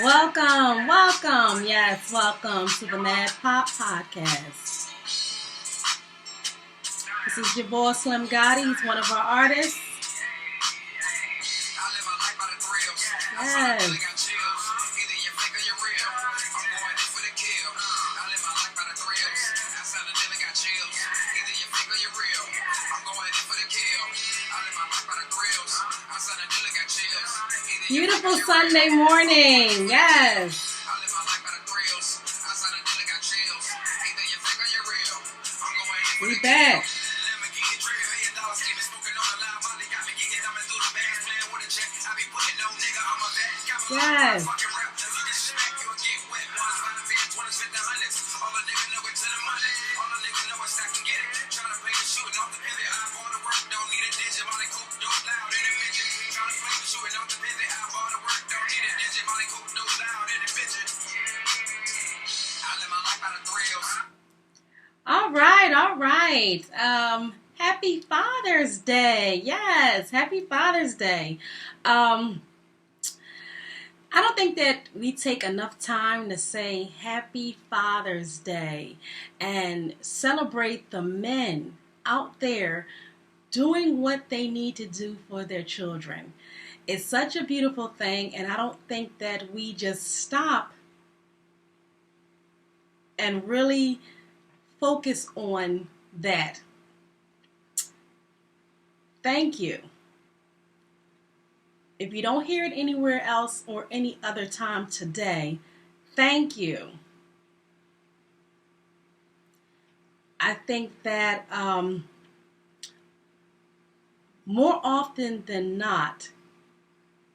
Welcome. Yes, welcome to the maddpop podcast. This is your boy Slym Goddi. He's one of our artists. Yes. Beautiful Sunday morning. Yes. We back. Yes. All right. Happy Father's Day. Yes, happy Father's Day. I don't think that we take enough time to say Happy Father's Day and celebrate the men out there doing what they need to do for their children. It's such a beautiful thing, and I don't think that we just stop and really focus on that. Thank you. If you don't hear it anywhere else or any other time today, thank you. I think that more often than not,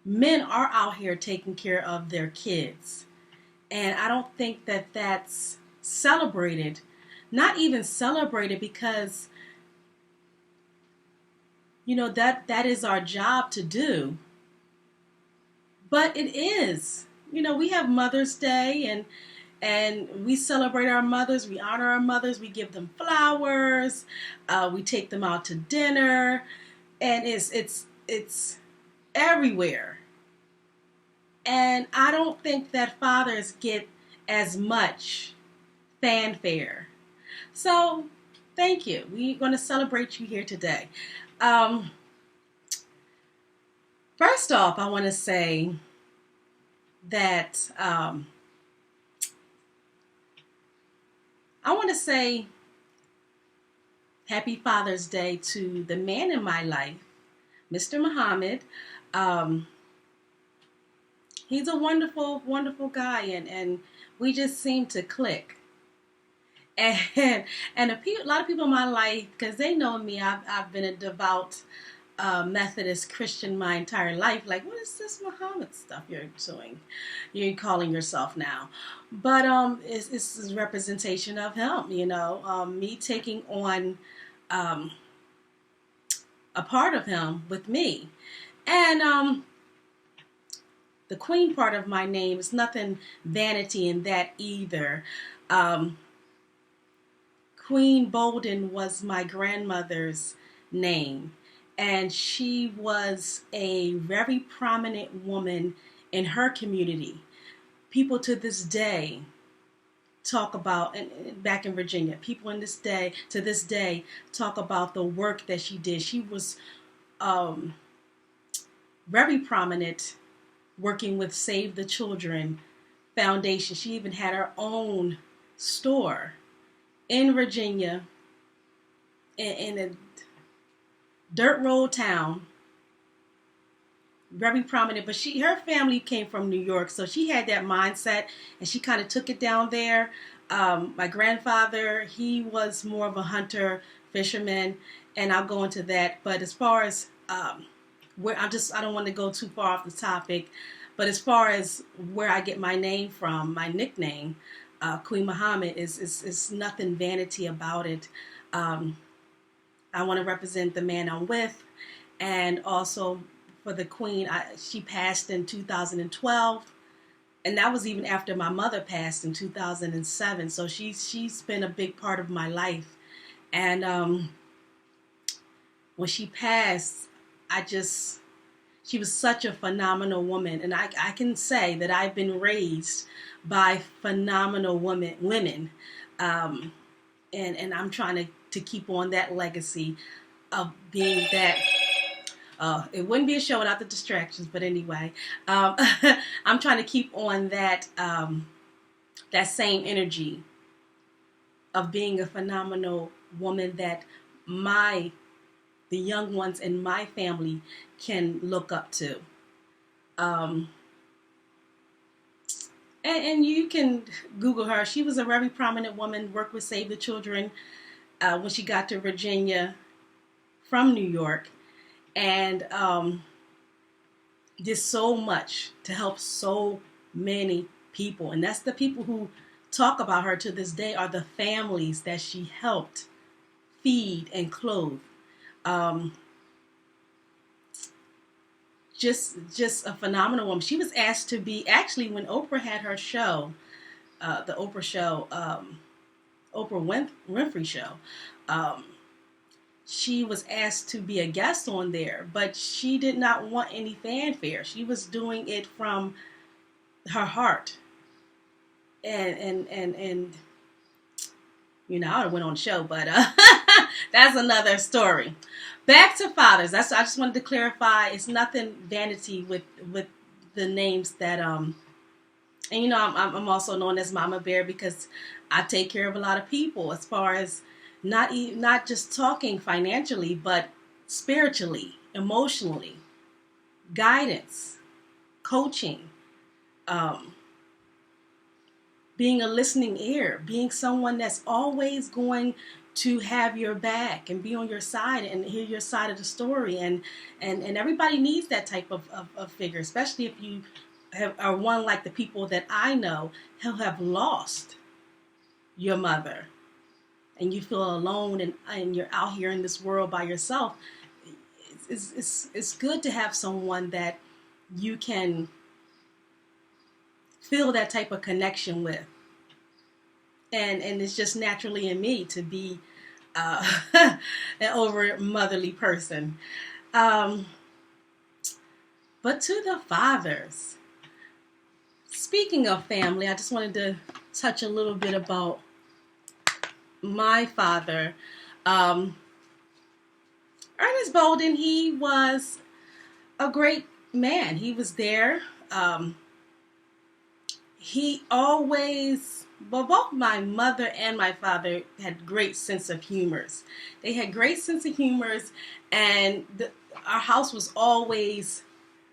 men are out here taking care of their kids. And I don't think that that's celebrated. Not even celebrated because, that is our job to do. But it is. We have Mother's Day and we celebrate our mothers. We honor our mothers. We give them flowers. We take them out to dinner. And it's everywhere. And I don't think that fathers get as much fanfare. So, thank you. We're going to celebrate you here today. First off, I want to say that I want to say Happy Father's Day to the man in my life, Mr. Muhammad. He's a wonderful, wonderful guy, and we just seem to click. And a lot of people in my life, because they know me, I've been a devout Methodist Christian my entire life. Like, what is this Muhammad stuff you're doing? You're calling yourself now. But it's a representation of him, me taking on a part of him with me. And the queen part of my name is nothing vanity in that either. Queen Bolden was my grandmother's name, and she was a very prominent woman in her community. People to this day talk about, and back in Virginia, people to this day talk about the work that she did. She was very prominent working with Save the Children Foundation. She even had her own store in Virginia, in a dirt road town, very prominent. But her family came from New York, so she had that mindset, and she kind of took it down there. My grandfather, he was more of a hunter, fisherman, and I'll go into that. But as far as I don't want to go too far off the topic. But as far as where I get my name from, my nickname, Queen Muhammad, is nothing vanity about it. I want to represent the man I'm with, and also for the Queen. She passed in 2012, and that was even after my mother passed in 2007. So she's been a big part of my life. And when she passed, She was such a phenomenal woman, and I can say that I've been raised by phenomenal women, um, and I'm trying to keep on that legacy of being that. It wouldn't be a show without the distractions, but anyway, I'm trying to keep on that same energy of being a phenomenal woman that the young ones in my family can look up to. Um, and you can Google her. She was a very prominent woman, worked with Save the Children when she got to Virginia from New York, and did so much to help so many people. And that's the people who talk about her to this day, are the families that she helped feed and clothe. Um, just a phenomenal woman. She was asked to be, actually, when Oprah had her show, the Oprah show, Oprah Winfrey show, she was asked to be a guest on there, but she did not want any fanfare. She was doing it from her heart, and you know, I would have went on the show, but that's another story. Back to fathers. I just wanted to clarify. It's nothing vanity with the names that and you know, I'm also known as Mama Bear because I take care of a lot of people, as far as not just talking financially, but spiritually, emotionally, guidance, coaching, being a listening ear, being someone that's always going to have your back and be on your side and hear your side of the story. And everybody needs that type of figure, especially if you are one like the people that I know who have lost your mother and you feel alone and you're out here in this world by yourself. It's good to have someone that you can feel that type of connection with. And it's just naturally in me to be an over motherly person. But to the fathers, speaking of family, I just wanted to touch a little bit about my father. Ernest Bolden, he was a great man. He was there. He always, well, both my mother and my father had great sense of humors. They had great sense of humors, and our house was always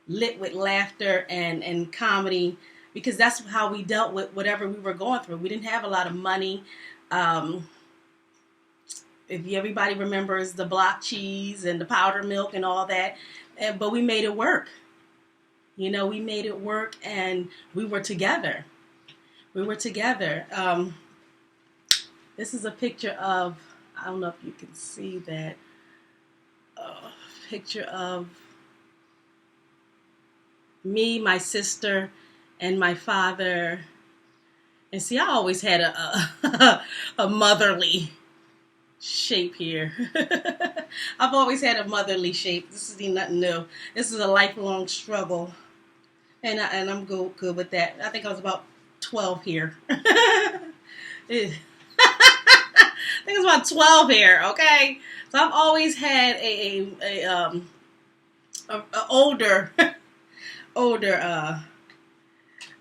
lit with laughter and comedy, because that's how we dealt with whatever we were going through. We didn't have a lot of money. If everybody remembers the block cheese and the powdered milk and all that, but we made it work. You know, we made it work, and we were together. We were together. This is a picture of, I don't know if you can see that, picture of me, my sister, and my father. And see, I always had a motherly shape here. I've always had a motherly shape. This is nothing new. This is a lifelong struggle. And I'm good with that. I think I was about 12 here. I think it was about 12 here, okay? So I've always had a older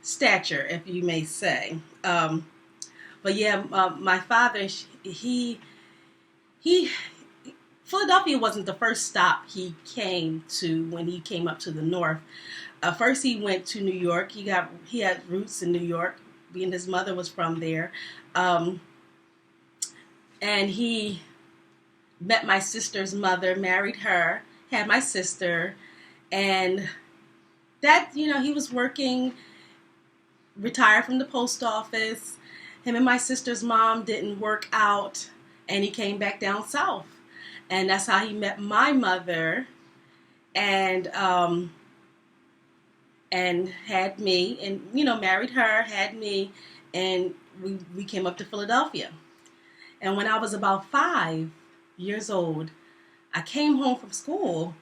stature, if you may say. But yeah, my father, he Philadelphia wasn't the first stop he came to when he came up to the north. First, he went to New York. He had roots in New York, being his mother was from there, and he met my sister's mother, married her, had my sister, and that, you know, he was working, retired from the post office. Him and my sister's mom didn't work out, and he came back down south, and that's how he met my mother, and had me, and, you know, married her, had me, and we came up to Philadelphia. And when I was about 5 years old, I came home from school,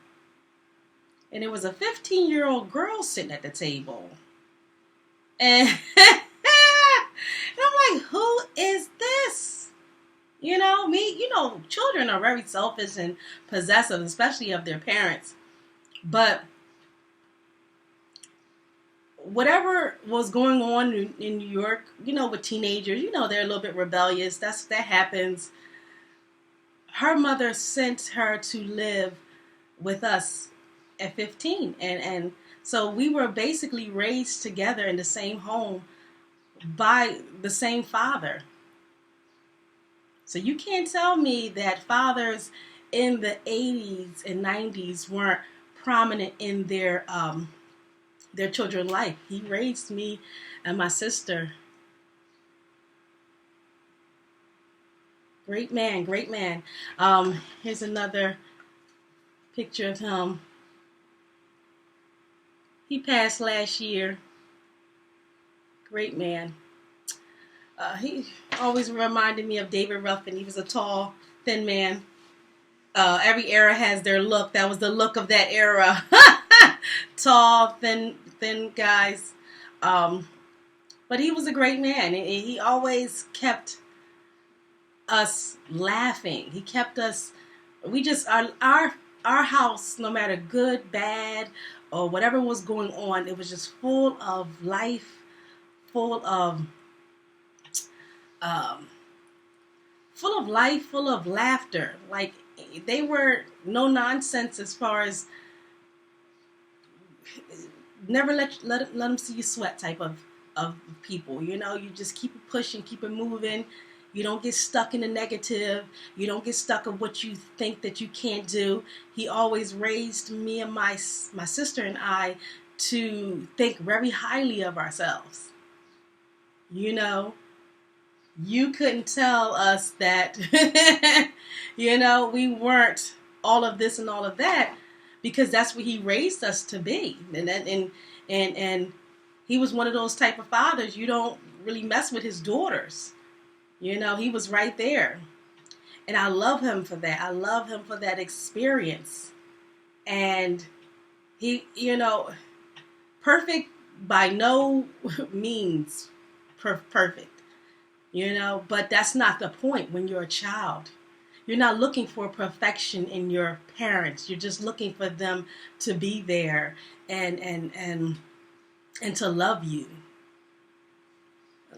and it was a 15-year-old girl sitting at the table. And, and I'm like, who is this? Children are very selfish and possessive, especially of their parents. But whatever was going on in New York, with teenagers, they're a little bit rebellious. That happens. Her mother sent her to live with us at 15. And so we were basically raised together in the same home by the same father. So you can't tell me that fathers in the 80s and 90s weren't prominent in their children's life. He raised me and my sister. Great man, great man. Here's another picture of him. He passed last year. Great man. He always reminded me of David Ruffin. He was a tall, thin man. Every era has their look. That was the look of that era. Tall, thin guys. But he was a great man. He always kept us laughing. He kept us. We just our house, no matter good, bad, or whatever was going on, it was just full of life, full of laughter. Like, they were no nonsense as far as never let them see you sweat type of people. You just keep it pushing, keep it moving. You don't get stuck in the negative. You don't get stuck in what you think that you can't do. He always raised me and my sister and I to think very highly of ourselves. You couldn't tell us that, we weren't all of this and all of that, because that's what he raised us to be. And he was one of those type of fathers. You don't really mess with his daughters. He was right there. And I love him for that. I love him for that experience. And he, perfect by no means perfect. But that's not the point when you're a child. You're not looking for perfection in your parents. You're just looking for them to be there and to love you.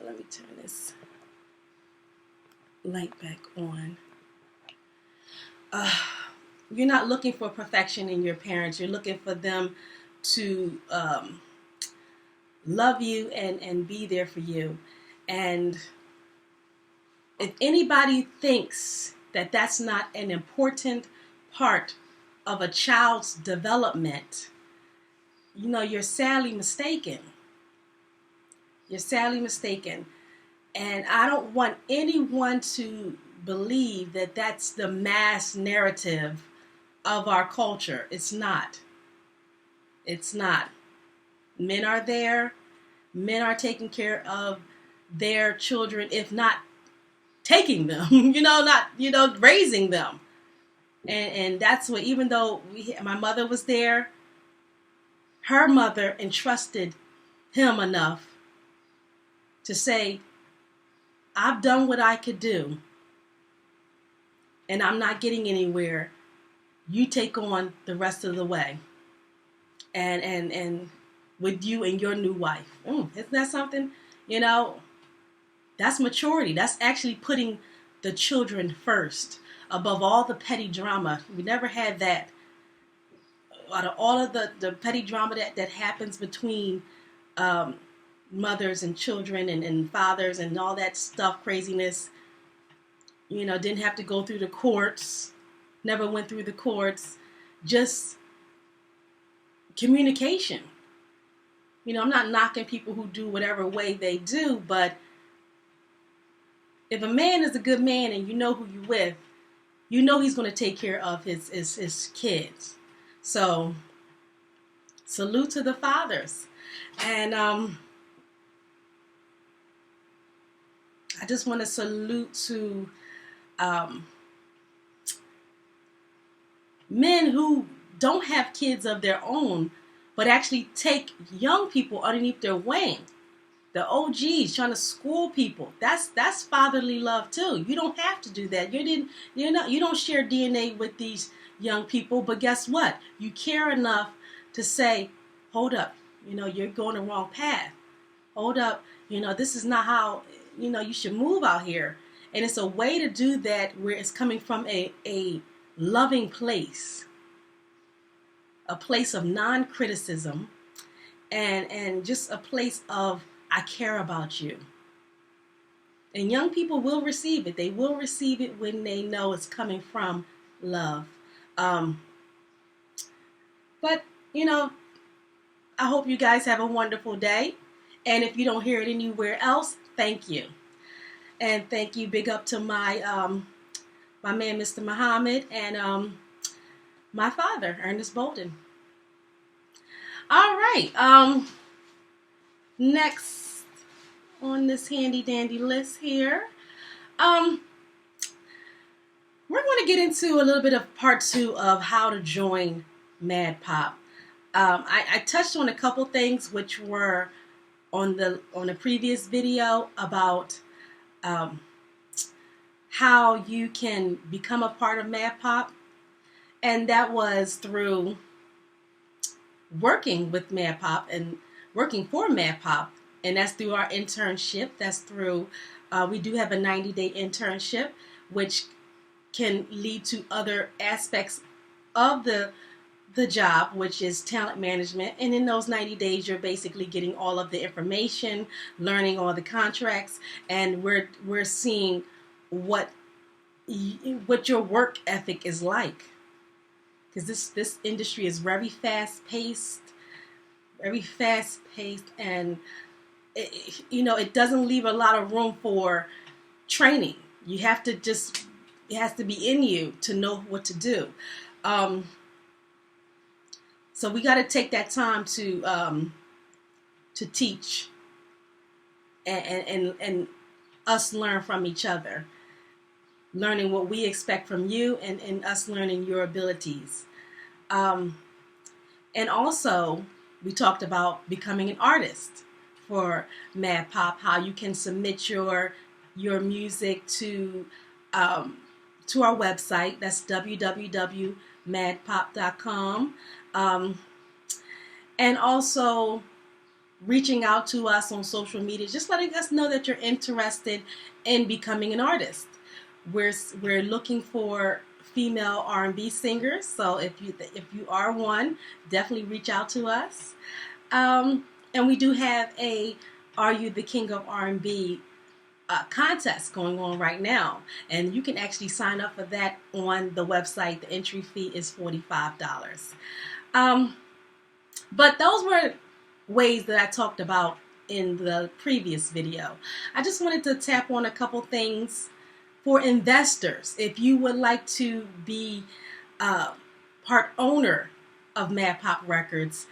Let me turn this light back on. You're not looking for perfection in your parents. You're looking for them to love you and be there for you. And if anybody thinks that that's not an important part of a child's development, you're sadly mistaken. You're sadly mistaken. And I don't want anyone to believe that that's the mass narrative of our culture. It's not. It's not. Men are there. Men are taking care of their children, if not taking them, not, raising them. And that's what, even though my mother was there, her mother entrusted him enough to say, I've done what I could do, and I'm not getting anywhere. You take on the rest of the way. And with you and your new wife. Isn't that something? That's maturity. That's actually putting the children first above all the petty drama. We never had that. Out of all of the petty drama that happens between mothers and children and fathers and all that stuff, craziness, didn't have to go through the courts, never went through the courts, just communication. I'm not knocking people who do whatever way they do, but if a man is a good man and you know who you're with, he's going to take care of his kids. So, salute to the fathers. And I just want to salute to men who don't have kids of their own, but actually take young people underneath their wing. The OGs trying to school people. That's fatherly love too. You don't have to do that. You don't share DNA with these young people, but guess what? You care enough to say, hold up, you're going the wrong path. Hold up, this is not how, you should move out here. And it's a way to do that where it's coming from a loving place, a place of non-criticism, and just a place of, I care about you. And young people will receive it. They will receive it when they know it's coming from love. But, I hope you guys have a wonderful day. And if you don't hear it anywhere else, thank you. And thank you. Big up to my man, Mr. Muhammad, and my father, Ernest Bolden. All right. Next on this handy dandy list here, we're going to get into a little bit of part 2 of how to join maddpop. I touched on a couple things which were on the previous video about how you can become a part of maddpop, and that was through working with maddpop and working for maddpop, and that's through our internship. That's through we do have a 90-day internship, which can lead to other aspects of the job, which is talent management. And in those 90 days, you're basically getting all of the information, learning all the contracts, and we're seeing what your work ethic is like. Because this industry is very fast paced, and it doesn't leave a lot of room for training. You have to it has to be in you to know what to do. So we got to take that time to teach and us learn from each other, learning what we expect from you and us learning your abilities. And also, we talked about becoming an artist for maddpop, how you can submit your music to our website. That's www.maddpop.com. And also reaching out to us on social media, just letting us know that you're interested in becoming an artist. We're looking for female R&B singers, so if you are one, definitely reach out to us. And we do have a Are You the King of R&B contest going on right now, and you can actually sign up for that on the website. The entry fee is $45. But those were ways that I talked about in the previous video. I just wanted to tap on a couple things for investors. If you would like to be part owner of maddpop Records,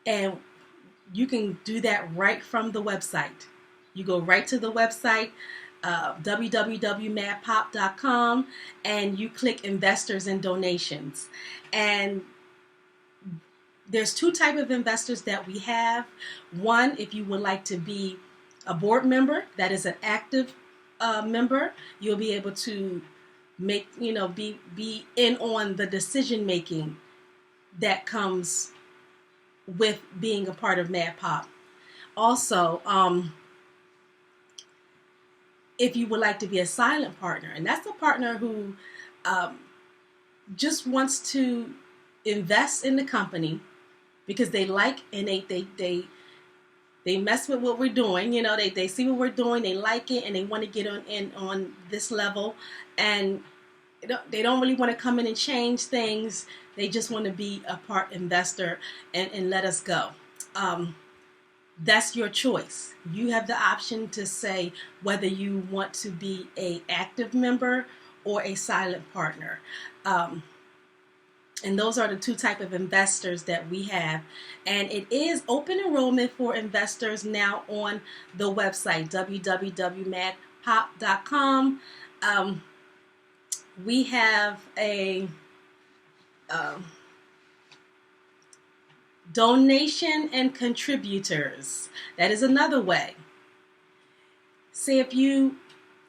and you can do that right from the website. You go right to the website, www.maddpop.com, and you click investors and donations. And there's 2 types of investors that we have. One, if you would like to be a board member, that is an active member, you'll be able to make, be in on the decision making that comes with being a part of maddpop. Also, if you would like to be a silent partner, and that's the partner who just wants to invest in the company because they like and they mess with what we're doing. They see what we're doing, they like it, and they want to get on this level, and they don't really want to come in and change things. They just want to be a part investor and let us go. That's your choice. You have the option to say whether you want to be an active member or a silent partner. And those are the 2 types of investors that we have. And it is open enrollment for investors now on the website, www.maddpop.com. We have a donation and contributors. That is another way. See, if you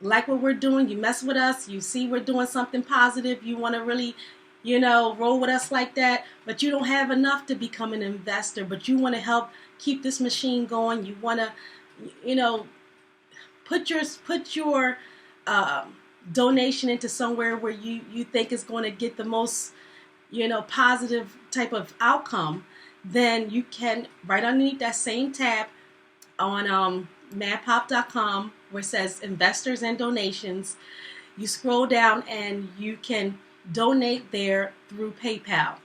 like what we're doing, you mess with us, you see we're doing something positive, you want to really, roll with us like that, but you don't have enough to become an investor, but you want to help keep this machine going. You want to, put your donation into somewhere where you think is going to get the most, positive type of outcome. Then you can, right underneath that same tab on maddpop.com, where it says investors and donations, you scroll down and you can donate there through PayPal.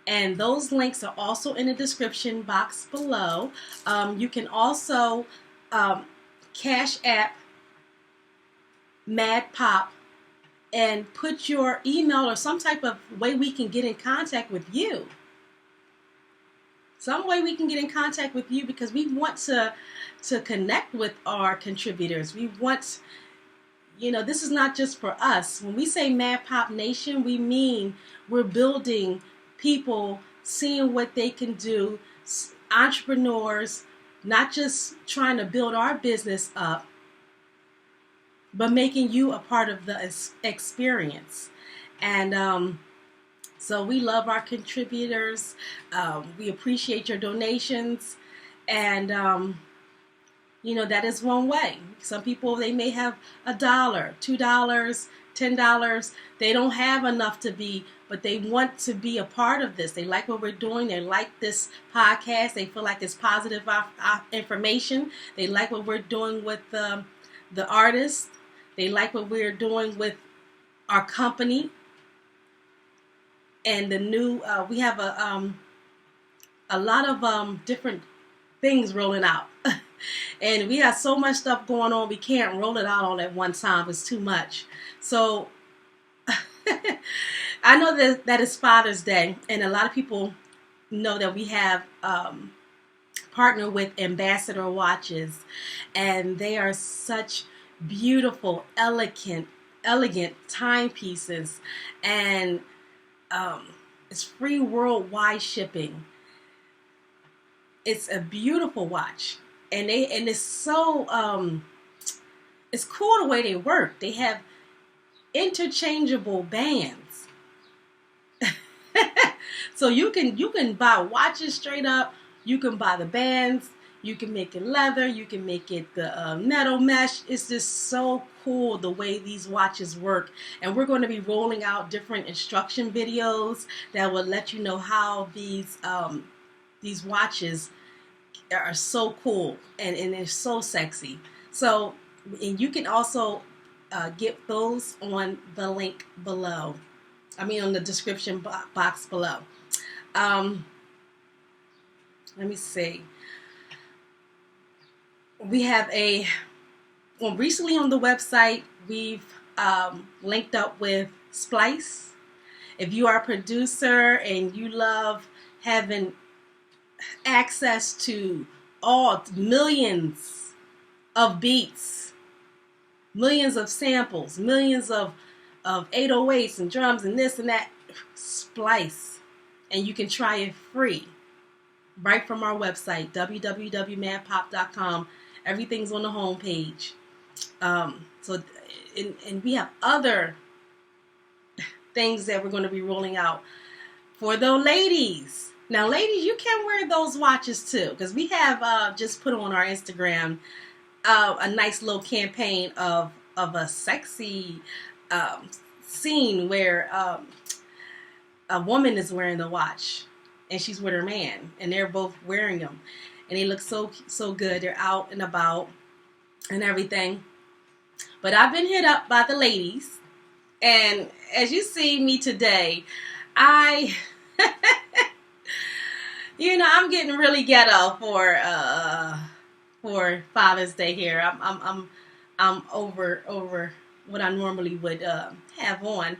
And those links are also in the description box below. You can also Cash App maddpop and put your email or some type of way we can get in contact with you. Some way we can get in contact with you, because we want to connect with our contributors. We want, this is not just for us. When we say Mad Pop Nation, we mean we're building people, seeing what they can do, entrepreneurs, not just trying to build our business up, but making you a part of the experience. And so we love our contributors. We appreciate your donations. And, that is one way. Some people, they may have $1, $2, $10. They don't have enough but they want to be a part of this. They like what we're doing. They like this podcast. They feel like it's positive information. They like what we're doing with the artists. They like what we're doing with our company. And the new, we have a lot of different things rolling out. And we have so much stuff going on, we can't roll it out all at one time. It's too much. So I know that it's Father's Day, and a lot of people know that we have partnered with Ambassador Watches, and they are such beautiful, elegant timepieces, and it's free worldwide shipping. It's a beautiful watch, and it's so it's cool the way they work. They have interchangeable bands. So you can buy watches straight up. You can buy the bands. You can make it leather. You can make it the metal mesh. It's just so cool the way these watches work. And we're going to be rolling out different instruction videos that will let you know how these watches are so cool and they're so sexy. So, and you can also get those on the link below. On the description box below. Let me see. We have recently on the website, we've linked up with Splice. If you are a producer and you love having access to all millions of beats, millions of samples, millions of 808s and drums and this and that, Splice. And you can try it free right from our website, www.maddpop.com. Everything's on the home page. So we have other things that we're going to be rolling out for the ladies. Now, ladies, you can wear those watches too, because we have just put on our Instagram a nice little campaign of a sexy scene where a woman is wearing the watch and she's with her man, and they're both wearing them, and they look so good. They're out and about and everything. But I've been hit up by the ladies, and as you see me today, I'm getting really ghetto for Father's Day here. I'm over what I normally would have on.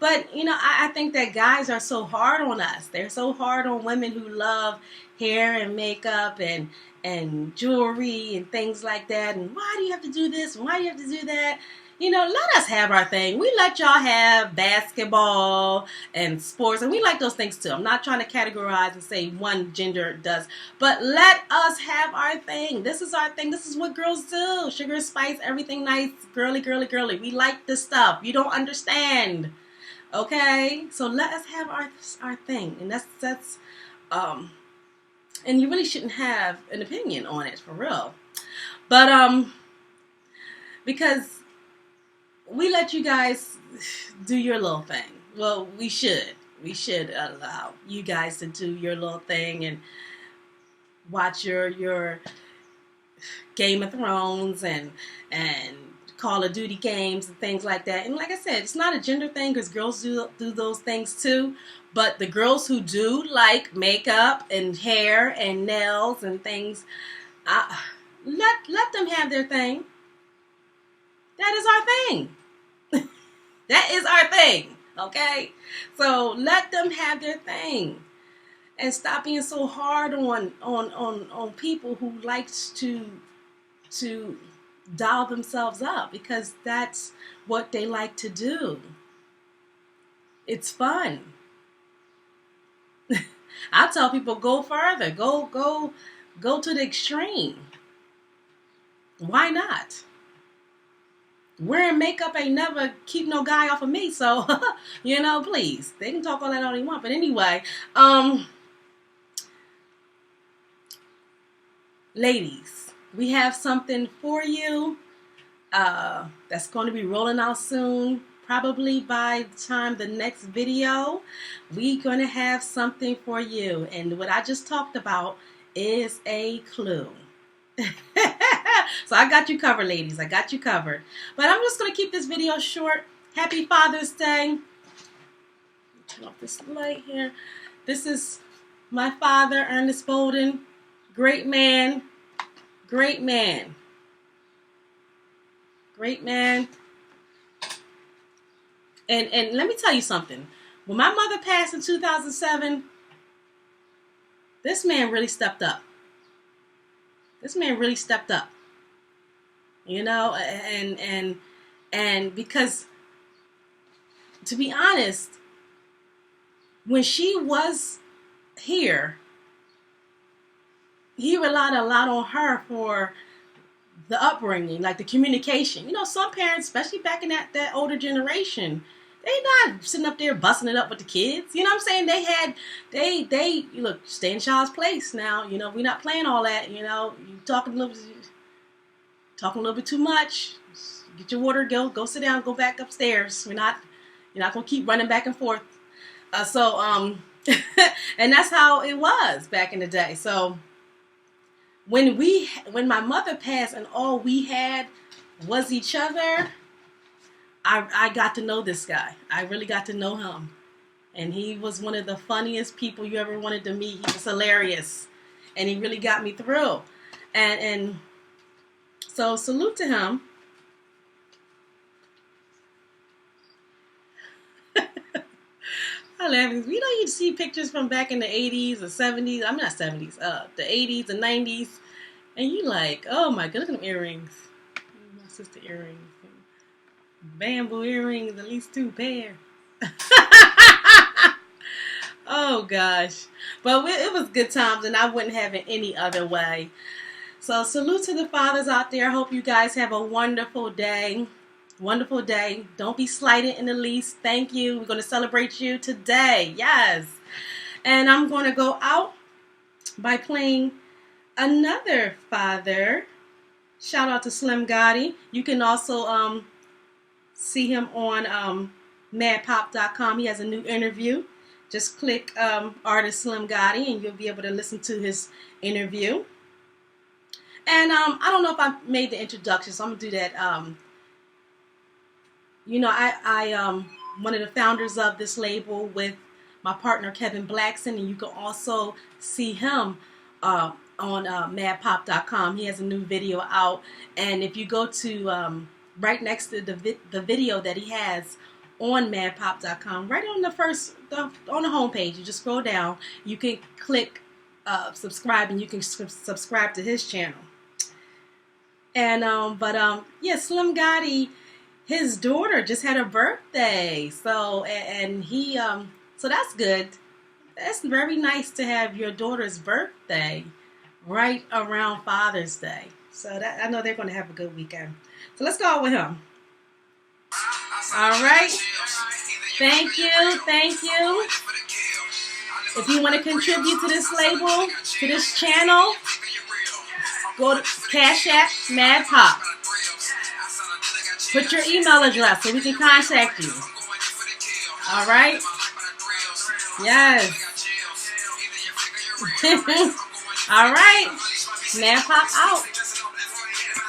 But, I think that guys are so hard on us. They're so hard on women who love hair and makeup and and jewelry and things like that. And why do you have to do this? And why do you have to do that? You know, let us have our thing. We let y'all have basketball and sports, and we like those things too. I'm not trying to categorize and say one gender does, but let us have our thing. This is our thing. This is what girls do. Sugar, spice, everything nice, girly, girly, girly. We like this stuff. You don't understand, okay? So let us have our thing, and that's and you really shouldn't have an opinion on it for real, but because we let you guys do your little thing. Well, we should allow you guys to do your little thing and watch your Game of Thrones and Call of Duty games and things like that. And like I said, it's not a gender thing because girls do those things too. But the girls who do like makeup and hair and nails and things, let them have their thing. That is our thing. That is our thing, okay? So let them have their thing, and stop being so hard on people who likes to dial themselves up, because that's what they like to do. It's fun. I tell people, go further, go to the extreme. Why not? Wearing makeup ain't never keep no guy off of me, so, you know, please. They can talk all that all they want, but anyway, ladies, we have something for you, that's going to be rolling out soon, probably by the time the next video. We're going to have something for you, and what I just talked about is a clue. So I got you covered, ladies. I got you covered. But I'm just going to keep this video short. Happy Father's Day. Turn off this light here. This is my father, Ernest Bolden. Great man. Great man. Great man. And let me tell you something. When my mother passed in 2007, this man really stepped up. This man really stepped up, you know, and because, to be honest, when she was here, he relied a lot on her for the upbringing, like the communication. You know, some parents, especially back in that older generation, they not sitting up there busting it up with the kids. You know what I'm saying? They look, stay in child's place now. You know, we're not playing all that. You know, you talking a little bit too much. Get your water, go sit down, go back upstairs. You're not gonna keep running back and forth. And that's how it was back in the day. So when my mother passed and all we had was each other, I got to know this guy. I really got to know him. And he was one of the funniest people you ever wanted to meet. He was hilarious. And he really got me through. And so salute to him. I laugh. You know, you see pictures from back in the 80s or 70s. I'm not 70s. The 80s and 90s. And you like, oh my God, look at them earrings. My sister earrings. Bamboo earrings, at least 2 pair. Oh gosh. But it was good times, and I wouldn't have it any other way. So salute to the fathers out there. I hope you guys have a wonderful day. Wonderful day. Don't be slighted in the least. Thank you. We're going to celebrate you today. Yes. And I'm going to go out by playing another father. Shout out to Slym Goddi. You can also see him on maddpop.com. He has a new interview. Just click artist Slym Goddi and you'll be able to listen to his interview. And I don't know if I made the introduction, so I'm going to do that. You know, I one of the founders of this label with my partner Kevin Blackson, and you can also see him on maddpop.com. He has a new video out, and if you go to right next to the video that he has on maddpop.com, right on the homepage, you just scroll down, you can click subscribing, you can subscribe to his channel. And yeah, Slym Goddi, his daughter just had her birthday, so and he so that's good. That's very nice to have your daughter's birthday right around Father's Day. So that, I know they're going to have a good weekend. So let's go with him. All right. Thank you. Thank you. If you want to contribute to this label, to this channel, go to CASHAPP maddpop. Put your email address so we can contact you. All right? Yes. All right. Maddpop out.